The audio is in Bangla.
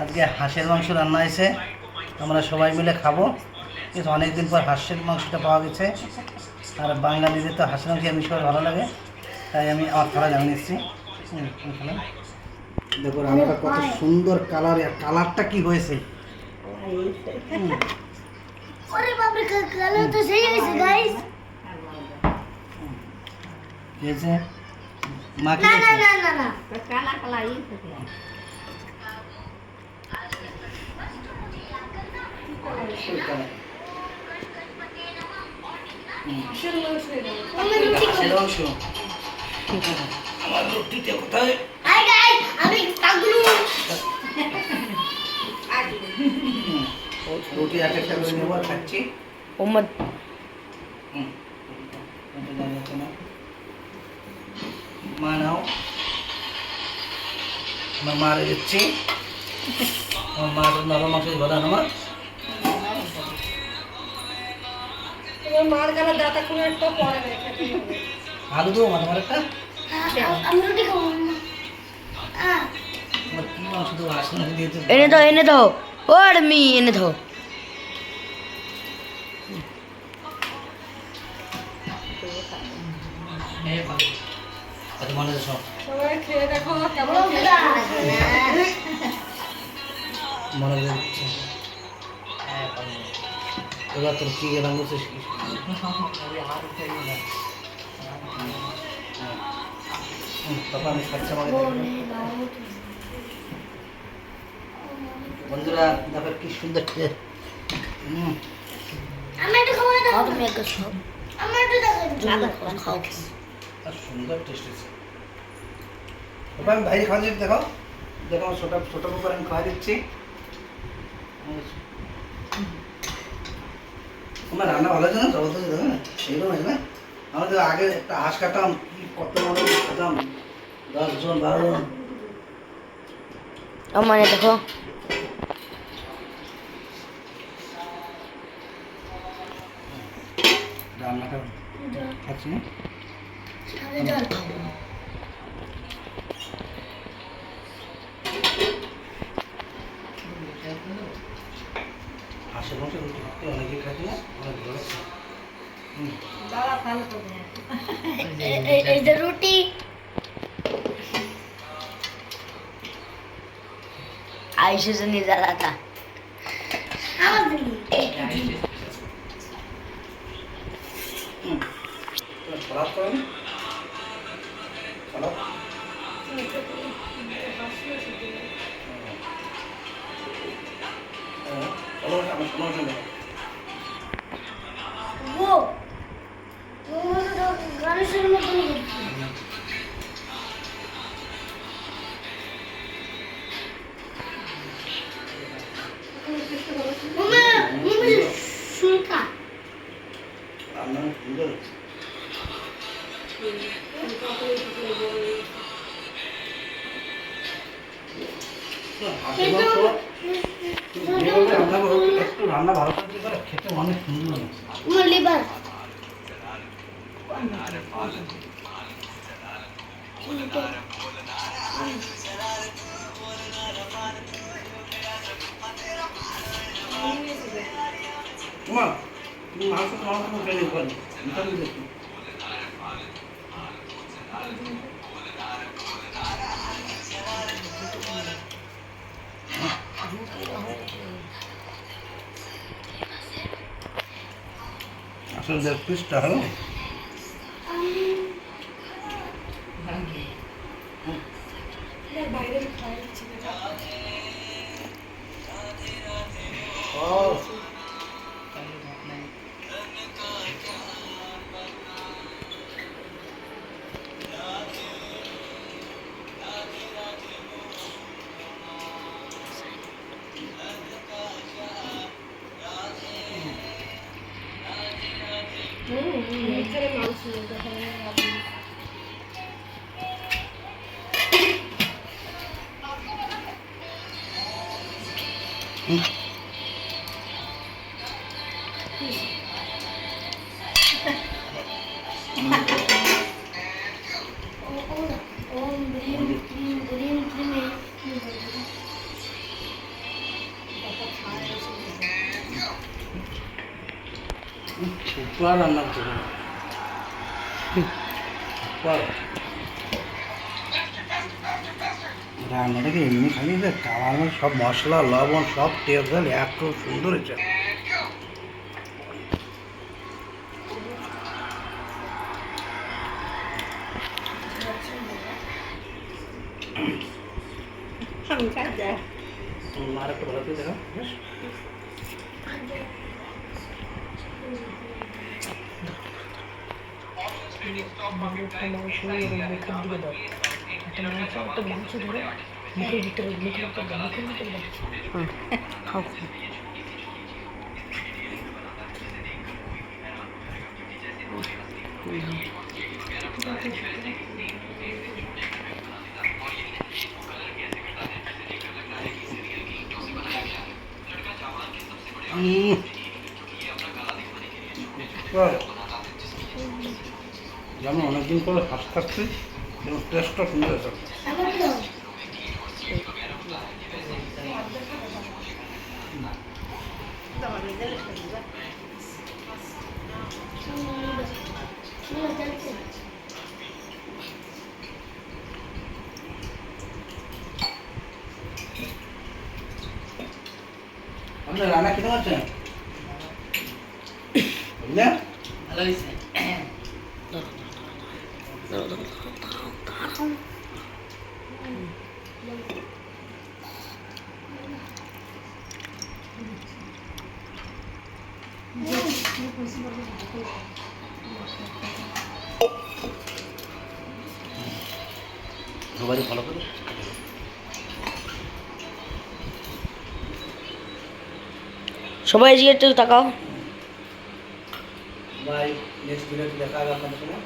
আজকে হাঁসের মাংস রান্না হয়েছে, আমরা সবাই মিলে খাবো। কিন্তু অনেকদিন পর হাঁসের মাংসটা পাওয়া গেছে, আর বাঙালিদের তো হাঁসের মাংস আমি সবাই ভালো লাগে, তাই আমি আমার থালা জানিয়ে এসেছি। দেখো রান্নাটা কত সুন্দর কালার, আর কালারটা কি হয়েছে। কালার তো সেই হয়েছে গাইস। কি হয়েছে? মা কি না না বলছে? না না না কালা কালা ই থাকে। হাঁসের মাংস আমার রুটিতে কোথায়? হাই গাইস, আমি পাগলু। রুটি এক একটা করে নেবো আর খাচ্ছি। ওমদ মা নাও, আমার মারে দিচ্ছি। আমার মা নরম মাংস ভালো আমার। মার গালা দাতা কোন একটা পড়ে না খেতে হবে। আলু দেবো মা তোমার একটা? আমি রুটি খাবো না। তোমার কি মাংস দেবো? হাঁসের মাংস দিয়েছো? এনে দাও ও আর্মি এনে দাও। মনে সব সবাই খেয়ে দেখো কেমন মনে করে দিচ্ছে। এবার তোর কি গেলাম বলছিস? বাবা আমি খাচ্ছি আমাকে বন্ধুরা দেখো কি সুন্দর টেস্ট। আমি একটু খাবো না। খাও তুমি একটু খাও। আমি একটু দেখো। খাও আর সুন্দর টেস্ট হয়েছে। বাবা আমি বাইরে খাওয়া দিচ্ছি, দেখো দেখো আমার ছোটো ছোটো উপর আমি খাওয়া দিচ্ছি। তোমার রান্না ভালো আছে না? জবরদস্ত দেখো না, সেইরকম আছে না? আমরা তো আগে একটা হাঁস কাটাম, কি কত মানুষ খেতাম, 10 জন 12 জন। আমার দেখো রান্নাটা খাচ্ছি না? আমি জল খাবো। হাঁসের মাংস রুটি খেতে অনেকে খাচ্ছি না, অনেক ভালো লাগছে। দাদা ভালো করে এই যে রুটি। আইসে জনি দাদা আমার দিকে। সালাদ করেন? সালাদ? চলো আমার সমস্যা নেই। ও গানের মতন করছি। মামা মামা শুনকা। রান্না সুন্দর। হাঁসের মাংস যেভাবে রান্না করো, একটু রান্না ভালো করে খেতে অনেক সুন্দর লাগে। আমার লিভার। তোমার তুমি মাংস তোমার কোনো ট্রেনিং করেনি, ভিটামিন দেখি। আসলে 1.5 পিসটা হলো সুপার রান্না করছে সুপার রান্নাটাকে এমনি খালি যে কালার সব মশলা লবণ সব টেবিল এত সুন্দর হয়েছে আর একটু ভালো করে দেখো বেশ আমি অনেকদিন পরে হাঁস খাচ্ছি এবং টেস্টটা সুন্দর আছে আমার তো আপনার রান্না কিনে আছেন বুঝলেন ভালো হয়েছে সবাই ভালো করে সবাই এদিকে একটু তাকাও। বাই নেক্সট ভিডিওতে দেখা হবে আপনাদের সঙ্গে